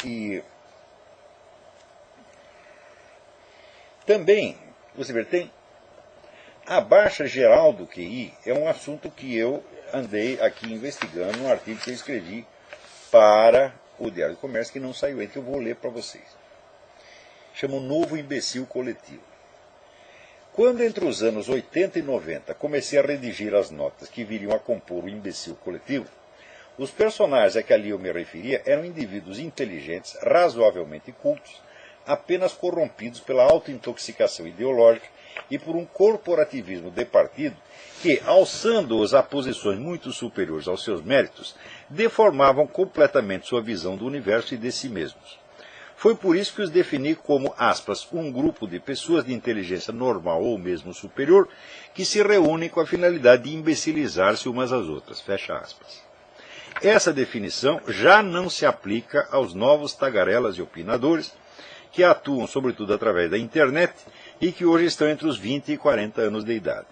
E também, você vê, tem a baixa geral do QI é um assunto que eu andei aqui investigando num artigo que eu escrevi para o Diário do Comércio, que não saiu ainda, que eu vou ler para vocês. Chama o Novo Imbecil Coletivo. Quando entre os anos 80 e 90 comecei a redigir as notas que viriam a compor o imbecil coletivo, os personagens a que ali eu me referia eram indivíduos inteligentes, razoavelmente cultos, apenas corrompidos pela autointoxicação ideológica e por um corporativismo de partido que, alçando-os a posições muito superiores aos seus méritos, deformavam completamente sua visão do universo e de si mesmos. Foi por isso que os defini como, aspas, um grupo de pessoas de inteligência normal ou mesmo superior que se reúnem com a finalidade de imbecilizar-se umas às outras, fecha aspas. Essa definição já não se aplica aos novos tagarelas e opinadores que atuam sobretudo através da internet e que hoje estão entre os 20 e 40 anos de idade.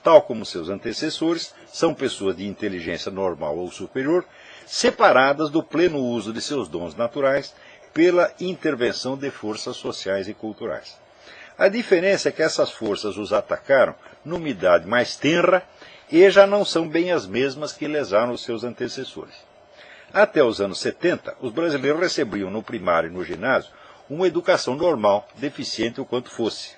Tal como seus antecessores, são pessoas de inteligência normal ou superior, separadas do pleno uso de seus dons naturais pela intervenção de forças sociais e culturais. A diferença é que essas forças os atacaram numa idade mais tenra e já não são bem as mesmas que lesaram os seus antecessores. Até os anos 70, os brasileiros recebiam no primário e no ginásio uma educação normal, deficiente o quanto fosse.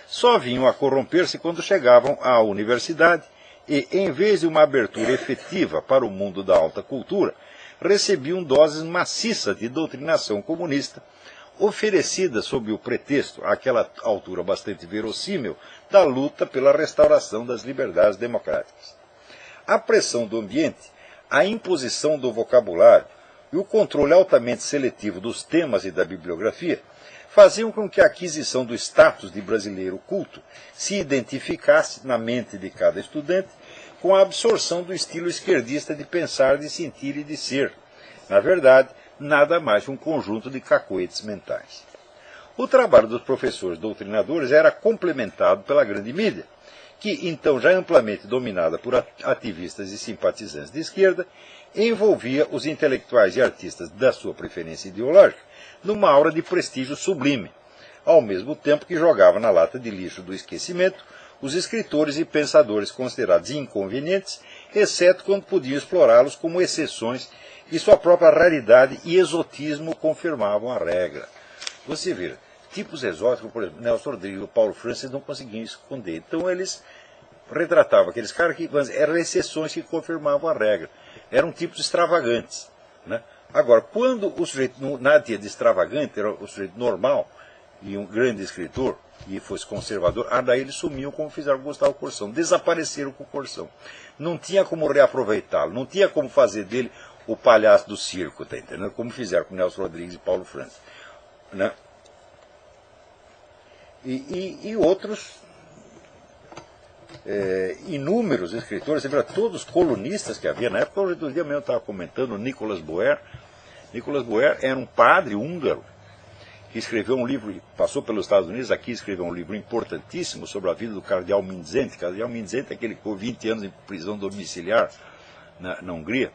Só vinham a corromper-se quando chegavam à universidade e, em vez de uma abertura efetiva para o mundo da alta cultura, recebiam doses maciças de doutrinação comunista, oferecidas sob o pretexto, àquela altura bastante verossímil, da luta pela restauração das liberdades democráticas. A pressão do ambiente, a imposição do vocabulário e o controle altamente seletivo dos temas e da bibliografia faziam com que a aquisição do status de brasileiro culto se identificasse na mente de cada estudante com a absorção do estilo esquerdista de pensar, de sentir e de ser. Na verdade, nada mais que um conjunto de cacoetes mentais. O trabalho dos professores doutrinadores era complementado pela grande mídia, que, então já amplamente dominada por ativistas e simpatizantes de esquerda, envolvia os intelectuais e artistas da sua preferência ideológica numa aura de prestígio sublime, ao mesmo tempo que jogava na lata de lixo do esquecimento os escritores e pensadores considerados inconvenientes, exceto quando podiam explorá-los como exceções e sua própria raridade e exotismo confirmavam a regra. Você vê, tipos exóticos, por exemplo, Nelson Rodrigues e Paulo Francis não conseguiam esconder. Então eles retratavam aqueles caras que eram exceções que confirmavam a regra. Eram tipos extravagantes. Né? Agora, quando o sujeito nada tinha de extravagante, era o sujeito normal, e um grande escritor, e fosse conservador, daí eles sumiam como fizeram com Gustavo Corsão, desapareceram com o Corsão. Não tinha como reaproveitá-lo, não tinha como fazer dele o palhaço do circo, tá entendendo? Como fizeram com Nelson Rodrigues e Paulo Francis. Né? E outros inúmeros escritores, você vê, todos os colunistas que havia na época. Hoje do dia mesmo eu estava comentando o Nicolas Boer. Nicolas Boer era um padre húngaro que escreveu um livro, passou pelos Estados Unidos, aqui escreveu um livro importantíssimo sobre a vida do cardeal Mindszenty. Cardeal Mindszenty é aquele que ficou 20 anos em prisão domiciliar na Hungria.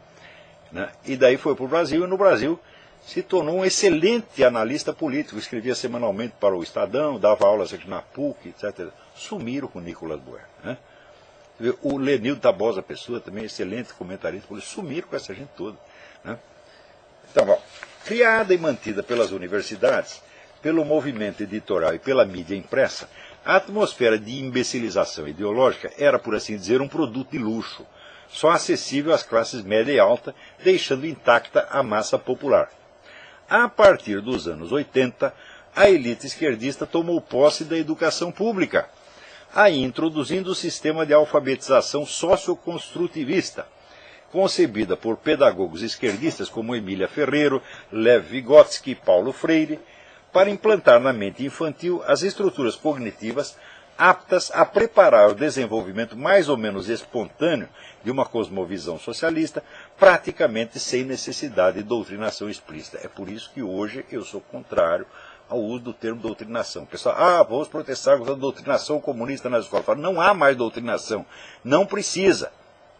Né? E daí foi para o Brasil, e no Brasil se tornou um excelente analista político, escrevia semanalmente para o Estadão, dava aulas aqui na PUC, etc. Sumiram com Nicolas Boer. Né? O Lenildo Tabosa Pessoa, também excelente comentarista político, sumiram com essa gente toda. Né? Então, bom, criada e mantida pelas universidades, pelo movimento editorial e pela mídia impressa, a atmosfera de imbecilização ideológica era, por assim dizer, um produto de luxo, só acessível às classes média e alta, deixando intacta a massa popular. A partir dos anos 80, a elite esquerdista tomou posse da educação pública, aí introduzindo o sistema de alfabetização socioconstrutivista, concebida por pedagogos esquerdistas como Emília Ferreiro, Lev Vygotsky e Paulo Freire, para implantar na mente infantil as estruturas cognitivas aptas a preparar o desenvolvimento mais ou menos espontâneo de uma cosmovisão socialista, praticamente sem necessidade de doutrinação explícita. É por isso que hoje eu sou contrário ao uso do termo doutrinação. O pessoal, vamos protestar contra a doutrinação comunista nas escolas. Falo, não há mais doutrinação, não precisa.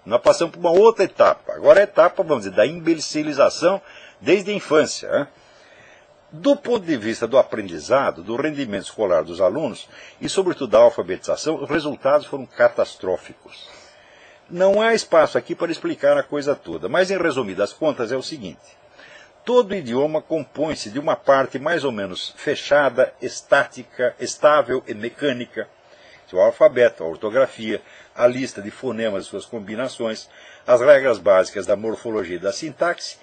Nós passamos por uma outra etapa. Agora a etapa, vamos dizer, da imbecilização desde a infância. Né? Do ponto de vista do aprendizado, do rendimento escolar dos alunos e, sobretudo, da alfabetização, os resultados foram catastróficos. Não há espaço aqui para explicar a coisa toda, mas, em resumidas contas, é o seguinte. Todo idioma compõe-se de uma parte mais ou menos fechada, estática, estável e mecânica, o alfabeto, a ortografia, a lista de fonemas e suas combinações, as regras básicas da morfologia e da sintaxe,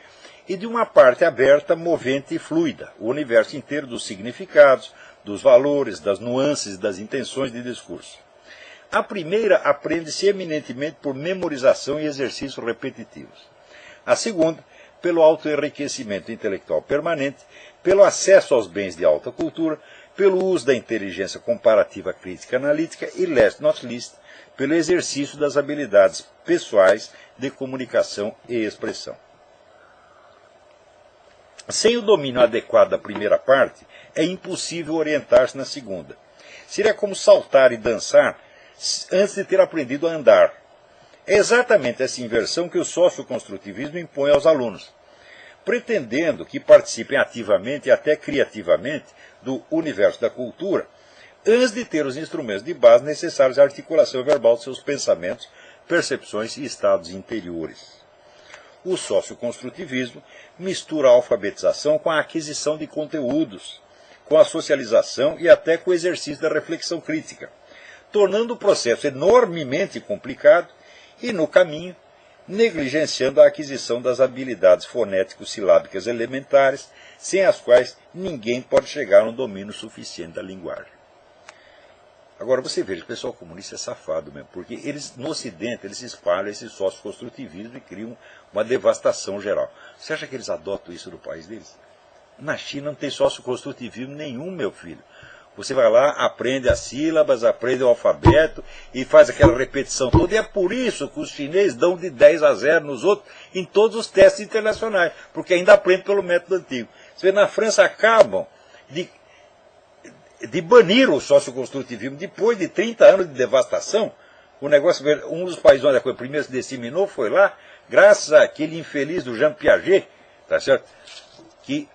e de uma parte aberta, movente e fluida, o universo inteiro dos significados, dos valores, das nuances e das intenções de discurso. A primeira aprende-se eminentemente por memorização e exercícios repetitivos. A segunda, pelo autoenriquecimento intelectual permanente, pelo acesso aos bens de alta cultura, pelo uso da inteligência comparativa crítica analítica e, last not least, pelo exercício das habilidades pessoais de comunicação e expressão. Sem o domínio adequado da primeira parte, é impossível orientar-se na segunda. Seria como saltar e dançar antes de ter aprendido a andar. É exatamente essa inversão que o socioconstrutivismo impõe aos alunos, pretendendo que participem ativamente e até criativamente do universo da cultura, antes de ter os instrumentos de base necessários à articulação verbal de seus pensamentos, percepções e estados interiores. O socioconstrutivismo mistura a alfabetização com a aquisição de conteúdos, com a socialização e até com o exercício da reflexão crítica, tornando o processo enormemente complicado e, no caminho, negligenciando a aquisição das habilidades fonético-silábicas elementares, sem as quais ninguém pode chegar a um domínio suficiente da linguagem. Agora, você veja que o pessoal comunista é safado mesmo, porque eles, no Ocidente, eles espalham esse socioconstrutivismo e criam uma devastação geral. Você acha que eles adotam isso no país deles? Na China não tem socioconstrutivismo nenhum, meu filho. Você vai lá, aprende as sílabas, aprende o alfabeto e faz aquela repetição toda. E é por isso que os chineses dão de 10-0 nos outros em todos os testes internacionais, porque ainda aprende pelo método antigo. Você vê, na França acabam de banir o socioconstrutivismo depois de 30 anos de devastação. O negócio, um dos países onde a coisa primeiro se disseminou foi lá, graças àquele infeliz do Jean Piaget, tá certo? Que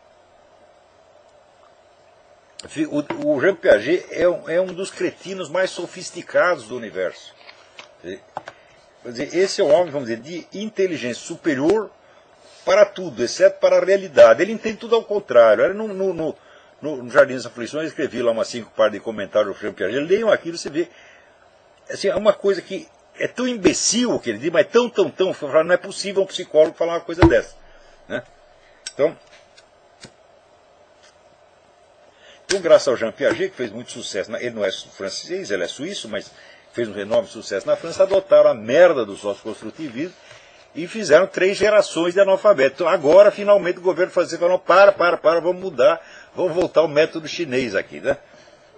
o Jean Piaget é um dos cretinos mais sofisticados do universo. Quer dizer, esse é um homem, vamos dizer, de inteligência superior para tudo, exceto para a realidade. Ele entende tudo ao contrário. No Jardim das Aflições, eu escrevi lá umas 5 partes de comentários do Jean Piaget. Leiam aquilo, você vê. Assim, é uma coisa que é tão imbecil o que ele diz, mas tão, não é possível um psicólogo falar uma coisa dessa. Né? Então, graças ao Jean Piaget, que fez muito sucesso, ele não é francês, ele é suíço, mas fez um enorme sucesso na França, adotaram a merda do socioconstrutivismo e fizeram 3 gerações de analfabeto. Então agora, finalmente, o governo francês falou, para, vamos mudar, vamos voltar ao método chinês aqui, né?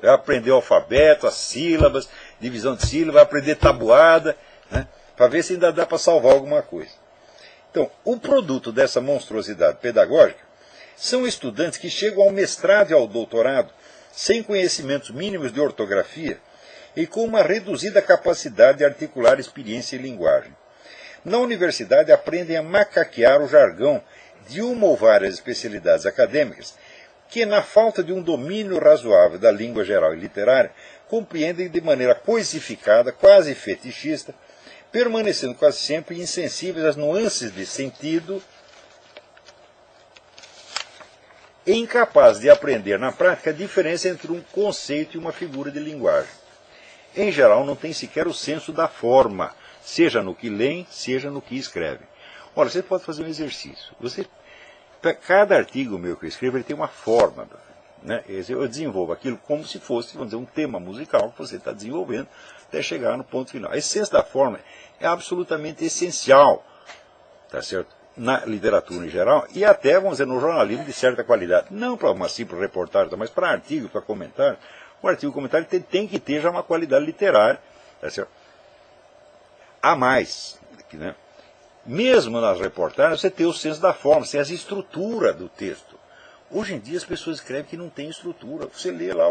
Vai aprender o alfabeto, as sílabas, divisão de sílabas, vai aprender tabuada, né? Para ver se ainda dá para salvar alguma coisa. Então, o produto dessa monstruosidade pedagógica são estudantes que chegam ao mestrado e ao doutorado sem conhecimentos mínimos de ortografia e com uma reduzida capacidade de articular experiência e linguagem. Na universidade aprendem a macaquear o jargão de uma ou várias especialidades acadêmicas que, na falta de um domínio razoável da língua geral e literária, compreendem de maneira coisificada, quase fetichista, permanecendo quase sempre insensíveis às nuances de sentido e incapazes de aprender na prática a diferença entre um conceito e uma figura de linguagem. Em geral, não tem sequer o senso da forma, seja no que leem, seja no que escrevem. Olha, você pode fazer um exercício. Cada artigo meu que eu escrevo ele tem uma forma. Né? Eu desenvolvo aquilo como se fosse, vamos dizer, um tema musical que você está desenvolvendo até chegar no ponto final. A essência da forma é absolutamente essencial, tá certo? Na literatura em geral e até, vamos dizer, no jornalismo de certa qualidade. Não para uma simples reportagem, mas para artigo, para comentário. O artigo comentário tem que ter já uma qualidade literária, tá certo? A mais, né? Mesmo nas reportagens, você tem o senso da forma, você tem a estrutura do texto. Hoje em dia as pessoas escrevem que não tem estrutura. Você lê lá,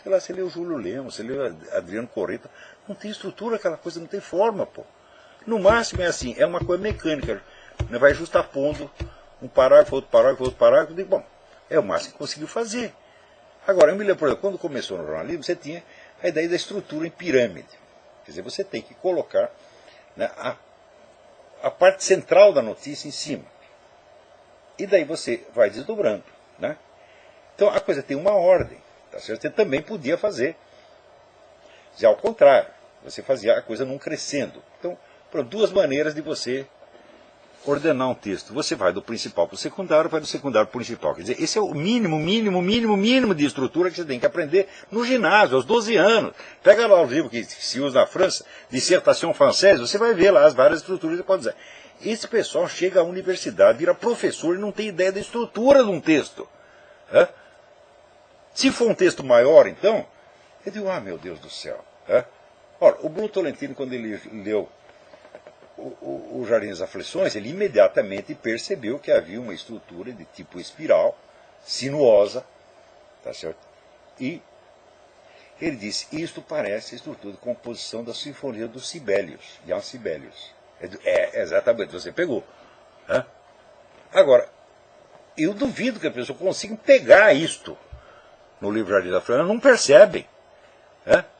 você lê o Júlio Lemos, você lê o Adriano Corrêa, não tem estrutura, aquela coisa não tem forma, pô. No máximo é assim, é uma coisa mecânica, vai justapondo um parágrafo, outro parágrafo, outro parágrafo. Eu digo, bom, é o máximo que conseguiu fazer. Agora, eu me lembro, por exemplo, quando começou no jornalismo, você tinha a ideia da estrutura em pirâmide. Quer dizer, você tem que colocar, né, a parte central da notícia em cima. E daí você vai desdobrando. Né? Então a coisa tem uma ordem. Tá certo? Você também podia fazer. Já ao contrário, você fazia a coisa não crescendo. Então, por duas maneiras de você ordenar um texto. Você vai do principal para o secundário, vai do secundário para o principal. Quer dizer, esse é o mínimo de estrutura que você tem que aprender no ginásio, aos 12 anos. Pega lá o livro que se usa na França, Dissertation Française, você vai ver lá as várias estruturas que pode usar. Esse pessoal chega à universidade, vira professor e não tem ideia da estrutura de um texto. É? Se for um texto maior, então, eu digo, meu Deus do céu. É? Ora, o Bruno Tolentino, quando ele leu o Jardim das Aflições, ele imediatamente percebeu que havia uma estrutura de tipo espiral, sinuosa, tá certo? E ele disse, isto parece a estrutura de composição da Sinfonia dos Sibelius, Jan Sibelius. Exatamente, você pegou. Né? Agora, eu duvido que a pessoa consiga pegar isto no livro Jardim das Aflições, não percebem.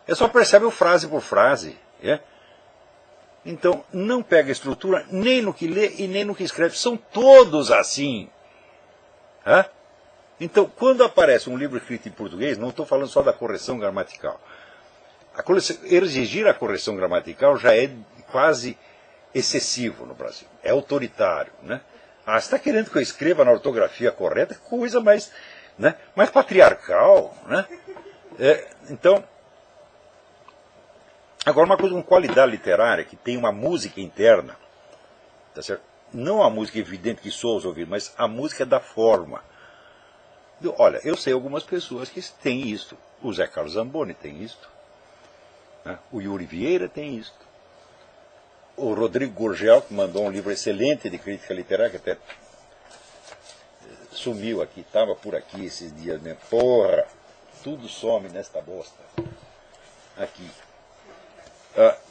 É só percebe frase por frase. Então, não pega estrutura nem no que lê e nem no que escreve. São todos assim. Então, quando aparece um livro escrito em português, não estou falando só da correção gramatical. Exigir a correção gramatical já é quase excessivo no Brasil. É autoritário. Né? Você está querendo que eu escreva na ortografia correta? Coisa mais, né, mais patriarcal. Né? Então, agora, uma coisa com qualidade literária, que tem uma música interna, tá certo? Não a música evidente que soa aos ouvidos, mas a música da forma. Olha, eu sei algumas pessoas que têm isto. O Zé Carlos Zamboni tem isto. Né? O Yuri Vieira tem isto. O Rodrigo Gurgel, que mandou um livro excelente de crítica literária, que até sumiu aqui, estava por aqui esses dias, né? Porra, tudo some nesta bosta. Aqui.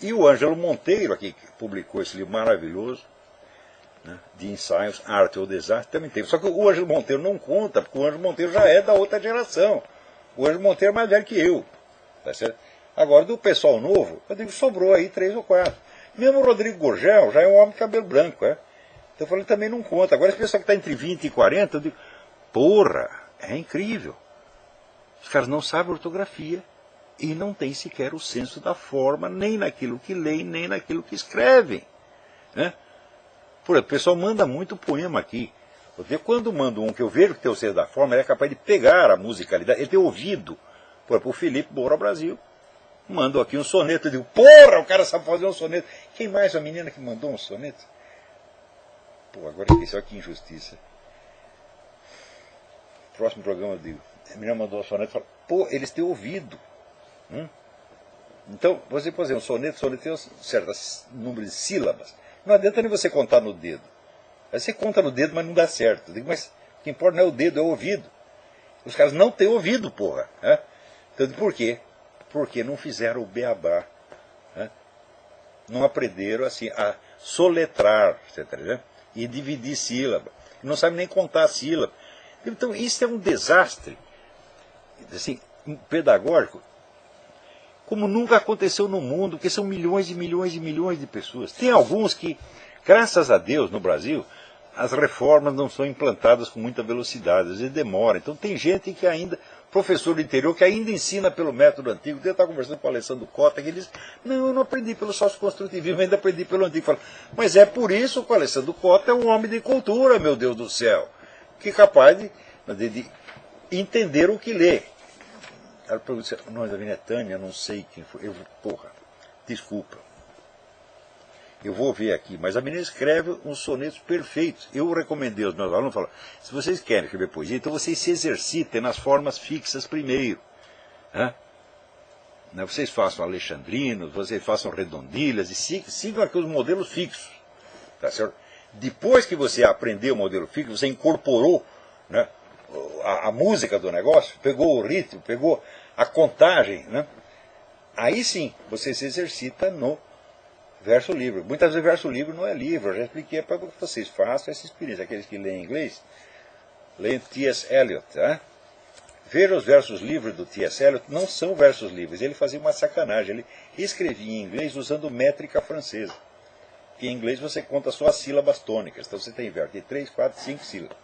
E o Ângelo Monteiro, aqui, que publicou esse livro maravilhoso, né, de ensaios, Arte ou Desastre, também teve. Só que o Ângelo Monteiro não conta, porque o Ângelo Monteiro já é da outra geração. O Ângelo Monteiro é mais velho que eu. Tá certo? Agora, do pessoal novo, eu digo, sobrou aí 3 ou 4. Mesmo o Rodrigo Gurgel já é um homem de cabelo branco. Então eu falei, também não conta. Agora, esse pessoal que está entre 20 e 40, eu digo, porra, é incrível. Os caras não sabem ortografia. E não tem sequer o senso da forma, nem naquilo que leem, nem naquilo que escrevem. Né? Por exemplo, o pessoal manda muito poema aqui. Quando manda um que eu vejo que tem o senso da forma, ele é capaz de pegar a musicalidade, ele tem ouvido. Por exemplo, o Felipe Moura Brasil mandou aqui um soneto. Eu digo, porra, o cara sabe fazer um soneto. Quem mais? A menina que mandou um soneto? Pô, agora esqueci, olha que injustiça. Próximo programa eu digo, a menina mandou um soneto e fala, pô, eles têm ouvido. Então, você pode fazer um soneto tem um certo número de sílabas. Não adianta nem você contar no dedo. Aí você conta no dedo, mas não dá certo. Eu digo, mas o que importa não é o dedo, é o ouvido. Os caras não têm ouvido, porra. Então, por quê? Porque não fizeram o beabá. Não aprenderam assim, a soletrar, você tá entendendo? E dividir sílaba. Não sabem nem contar a sílaba. Então, isso é um desastre assim, pedagógico, como nunca aconteceu no mundo, porque são milhões e milhões e milhões de pessoas. Tem alguns que, graças a Deus, no Brasil, as reformas não são implantadas com muita velocidade, às vezes demora. Então tem gente que ainda, professor do interior, que ainda ensina pelo método antigo. Eu estava conversando com o Alessandro Cota, que ele disse, não, eu não aprendi pelo sócio-construtivismo, ainda aprendi pelo antigo. Falo, mas é por isso que o Alessandro Cota é um homem de cultura, meu Deus do céu, que é capaz de entender o que lê. Ela pergunta, o nome da menina é Tânia, não sei quem foi. Porra, desculpa. Eu vou ver aqui, mas a menina escreve uns sonetos perfeitos. Eu recomendei aos meus alunos, falo, se vocês querem escrever poesia, então vocês se exercitem nas formas fixas primeiro. Vocês façam alexandrinos, vocês façam redondilhas, e sigam aqui os modelos fixos. Tá certo? Depois que você aprendeu o modelo fixo, você incorporou, né, a música do negócio, pegou o ritmo, pegou a contagem, né? Aí sim, você se exercita no Verso livre. Muitas vezes verso livre não é livro. Eu já expliquei para que vocês façam essa experiência. Aqueles que leem inglês, leem T.S. Eliot. Tá? Vejam os versos livres do T.S. Eliot, não são versos livres. Ele fazia uma sacanagem. Ele escrevia em inglês usando métrica francesa. Que em inglês você conta só as sílabas tônicas. Então você tem verso de 3, 4, 5 sílabas.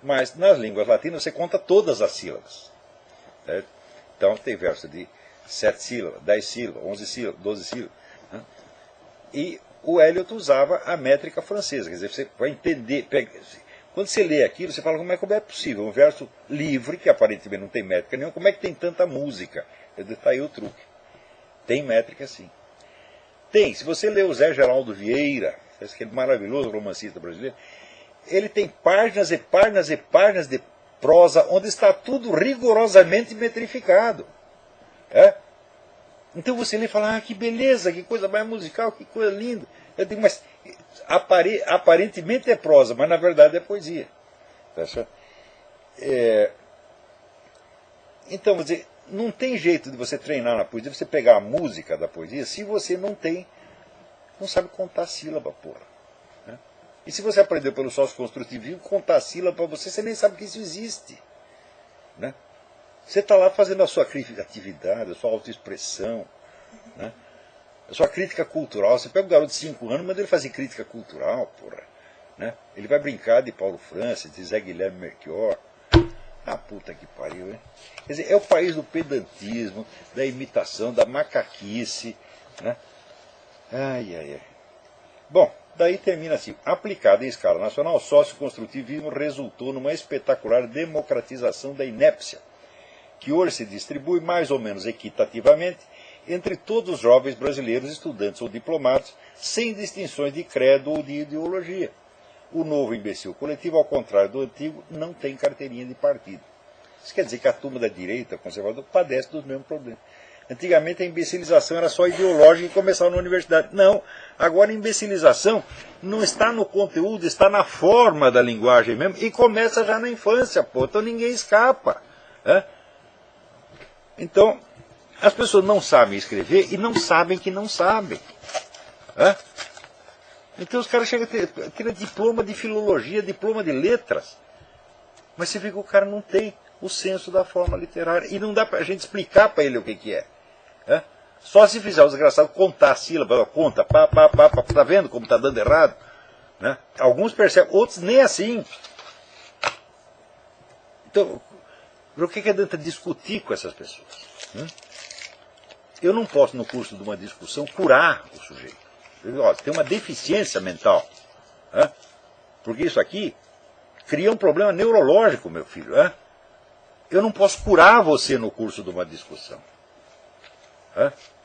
Mas nas línguas latinas você conta todas as sílabas. Certo? Então tem verso de 7 sílabas, 10 sílabas, 11 sílabas, 12 sílabas. E o Eliot usava a métrica francesa, quer dizer, você vai entender, quando você lê aquilo, você fala, como é possível? Um verso livre, que aparentemente não tem métrica nenhuma, como é que tem tanta música? Está aí o truque. Tem métrica sim. Tem, se você lê o Zé Geraldo Vieira, aquele maravilhoso romancista brasileiro, ele tem páginas e páginas e páginas de prosa, onde está tudo rigorosamente metrificado. Então você lê e fala, que beleza, que coisa mais musical, que coisa linda. Eu digo, mas aparentemente é prosa, mas na verdade é poesia. Tá certo? Então, vou dizer, não tem jeito de você treinar na poesia, você pegar a música da poesia, se você não sabe contar sílaba, porra. Né? E se você aprendeu pelo sócio-construtivismo, contar sílaba para você nem sabe que isso existe. Né? Você está lá fazendo a sua criatividade, a sua autoexpressão, né? A sua crítica cultural. Você pega um garoto de 5 anos, manda ele fazer crítica cultural, porra. Né? Ele vai brincar de Paulo Francis, de Zé Guilherme Melchior. Puta que pariu, hein? Quer dizer, é o país do pedantismo, da imitação, da macaquice. Né? Ai. Bom, daí termina assim. Aplicado em escala nacional, o sócio-construtivismo resultou numa espetacular democratização da inépcia, que hoje se distribui mais ou menos equitativamente entre todos os jovens brasileiros, estudantes ou diplomados, sem distinções de credo ou de ideologia. O novo imbecil coletivo, ao contrário do antigo, não tem carteirinha de partido. Isso quer dizer que a turma da direita conservadora padece dos mesmos problemas. Antigamente a imbecilização era só ideológica e começava na universidade. Não, agora a imbecilização não está no conteúdo, está na forma da linguagem mesmo, e começa já na infância, pô. Então ninguém escapa. Então, as pessoas não sabem escrever e não sabem que não sabem. Então os caras chegam a ter diploma de filologia, diploma de letras, mas você vê que o cara não tem o senso da forma literária. E não dá para a gente explicar para ele o que é. Só se fizer o desgraçado contar a sílaba, conta, tá vendo como está dando errado? Né? Alguns percebem, outros nem assim. Então, o que adianta discutir com essas pessoas? Eu não posso, no curso de uma discussão, curar o sujeito. Tem uma deficiência mental. Porque isso aqui cria um problema neurológico, meu filho. Eu não posso curar você no curso de uma discussão.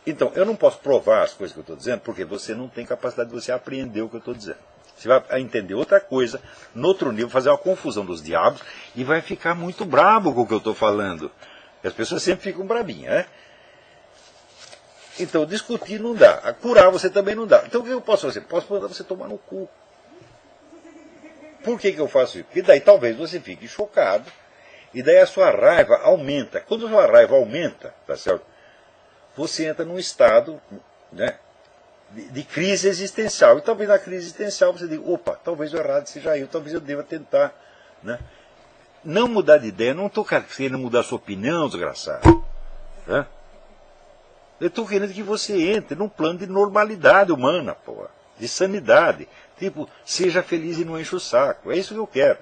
Então, eu não posso provar as coisas que eu estou dizendo, porque você não tem capacidade de você aprender o que eu estou dizendo. Você vai entender outra coisa, no outro nível, fazer uma confusão dos diabos, e vai ficar muito brabo com o que eu estou falando. As pessoas sempre ficam brabinhas, Então, discutir não dá. A curar você também não dá. Então, o que eu posso fazer? Posso mandar você tomar no cu. Por que eu faço isso? Porque daí talvez você fique chocado, e daí a sua raiva aumenta. Quando a sua raiva aumenta, tá certo? Você entra num estado, né, de crise existencial. E talvez na crise existencial você diga, opa, talvez o errado seja eu, talvez eu deva tentar. Né? Não mudar de ideia, não estou querendo mudar a sua opinião, desgraçado. Eu estou querendo que você entre num plano de normalidade humana, porra, de sanidade. Tipo, seja feliz e não enche o saco. É isso que eu quero.